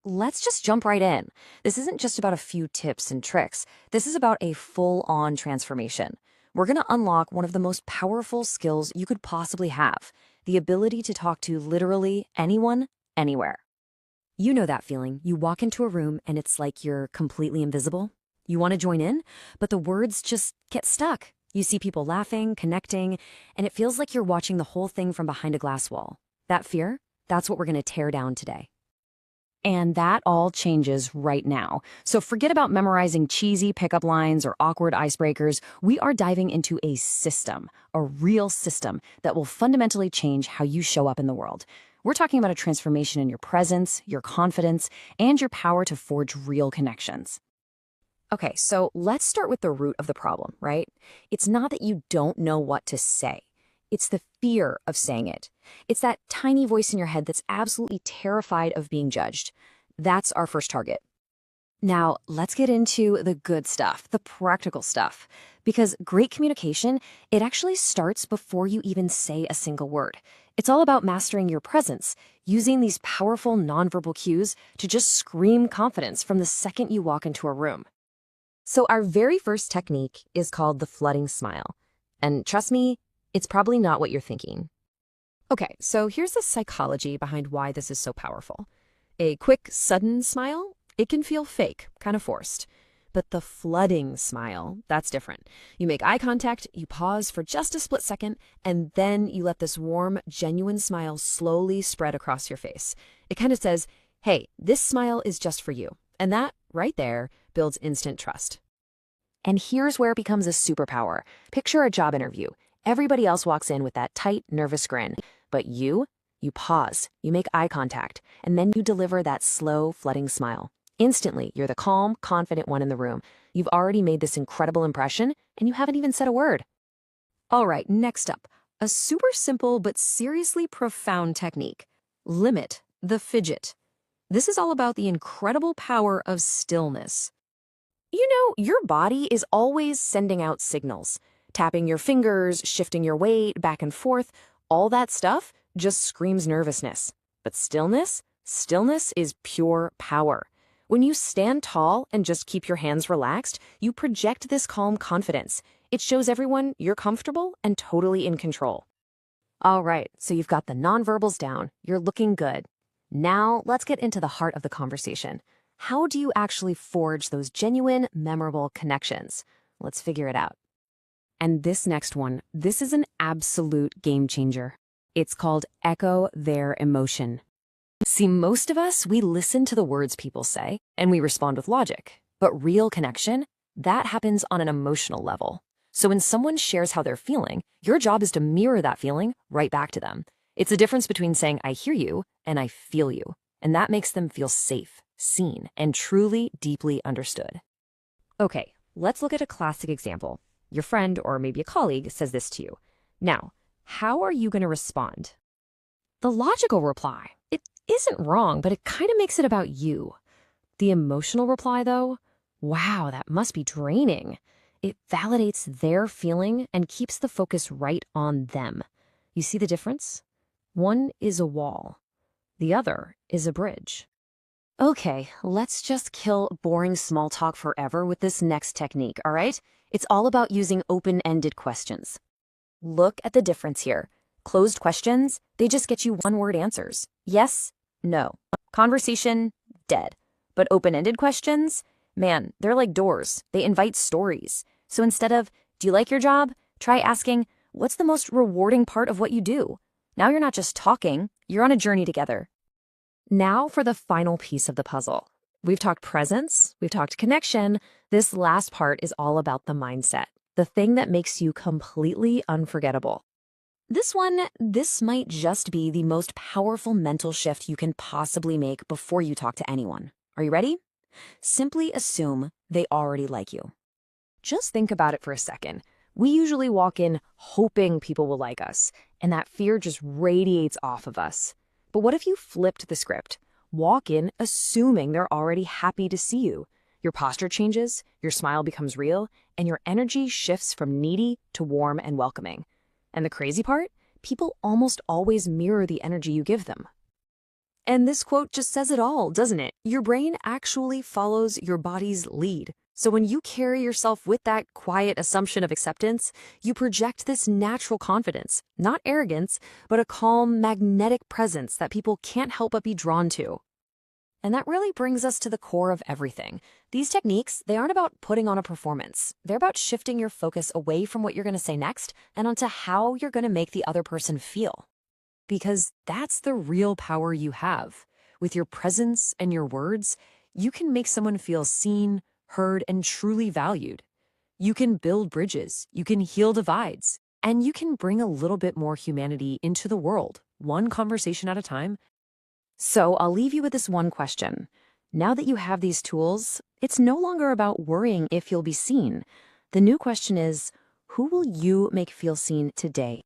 let's just jump right in. This isn't just about a few tips and tricks. This is about a full-on transformation. We're going to unlock one of the most powerful skills you could possibly have, the ability to talk to literally anyone, anywhere. You know that feeling. You walk into a room and it's like you're completely invisible. You want to join in, but the words just get stuck. You see people laughing, connecting, and it feels like you're watching the whole thing from behind a glass wall. That fear, that's what we're going to tear down today. And that all changes right now. So forget about memorizing cheesy pickup lines or awkward icebreakers. We are diving into a system, a real system that will fundamentally change how you show up in the world. We're talking about a transformation in your presence, your confidence, and your power to forge real connections. Okay, so let's start with the root of the problem, right? It's not that you don't know what to say. It's the fear of saying it. It's that tiny voice in your head that's absolutely terrified of being judged. That's our first target. Now, let's get into the good stuff, the practical stuff. Because great communication, it actually starts before you even say a single word. It's all about mastering your presence, using these powerful nonverbal cues to just scream confidence from the second you walk into a room. So our very first technique is called the flooding smile. And trust me, it's probably not what you're thinking. Okay, so here's the psychology behind why this is so powerful. A quick, sudden smile, it can feel fake, kind of forced. But the flooding smile, that's different. You make eye contact, you pause for just a split second, and then you let this warm, genuine smile slowly spread across your face. It kind of says, hey, this smile is just for you. And that, right there, builds instant trust. And here's where it becomes a superpower. Picture a job interview. Everybody else walks in with that tight, nervous grin. But you pause, you make eye contact, and then you deliver that slow, flooding smile. Instantly, you're the calm, confident one in the room. You've already made this incredible impression, and you haven't even said a word. All right, next up, a super simple but seriously profound technique. Limit the fidget. This is all about the incredible power of stillness. You know, your body is always sending out signals. Tapping your fingers, shifting your weight back and forth, all that stuff just screams nervousness. But stillness is pure power. When you stand tall and just keep your hands relaxed, you project this calm confidence. It shows everyone you're comfortable and totally in control. All right, so you've got the nonverbals down. You're looking good. Now, let's get into the heart of the conversation. How do you actually forge those genuine, memorable connections? Let's figure it out. And this next one, this is an absolute game changer. It's called echo their emotion. See, most of us, we listen to the words people say, and we respond with logic. But real connection, that happens on an emotional level. So when someone shares how they're feeling, your job is to mirror that feeling right back to them. It's the difference between saying, I hear you, and I feel you. And that makes them feel safe, seen, and truly, deeply understood. Okay, let's look at a classic example. Your friend or maybe a colleague says this to you. Now, how are you going to respond? The logical reply, it isn't wrong, but it kind of makes it about you. The emotional reply, though, wow, that must be draining. It validates their feeling and keeps the focus right on them. You see the difference? One is a wall. The other is a bridge. Okay, let's just kill boring small talk forever with this next technique, all right? It's all about using open-ended questions. Look at the difference here. Closed questions, they just get you one-word answers. Yes, no. Conversation, dead. But open-ended questions, man, they're like doors. They invite stories. So instead of, do you like your job? Try asking, what's the most rewarding part of what you do? Now you're not just talking, you're on a journey together. Now for the final piece of the puzzle. We've talked presence, we've talked connection. This last part is all about the mindset, the thing that makes you completely unforgettable. This might just be the most powerful mental shift you can possibly make before you talk to anyone. Are you ready? Simply assume they already like you. Just think about it for a second. We usually walk in hoping people will like us, and that fear just radiates off of us. But what if you flipped the script? Walk in assuming they're already happy to see you. Your posture changes, your smile becomes real, and your energy shifts from needy to warm and welcoming. And the crazy part? People almost always mirror the energy you give them. And this quote just says it all, doesn't it? Your brain actually follows your body's lead. So when you carry yourself with that quiet assumption of acceptance, you project this natural confidence, not arrogance, but a calm, magnetic presence that people can't help but be drawn to. And that really brings us to the core of everything. These techniques, they aren't about putting on a performance. They're about shifting your focus away from what you're going to say next and onto how you're going to make the other person feel. Because that's the real power you have. With your presence and your words, you can make someone feel seen, heard, and truly valued. You can build bridges, you can heal divides, and you can bring a little bit more humanity into the world, one conversation at a time. So I'll leave you with this one question. Now that you have these tools, it's no longer about worrying if you'll be seen. The new question is, who will you make feel seen today?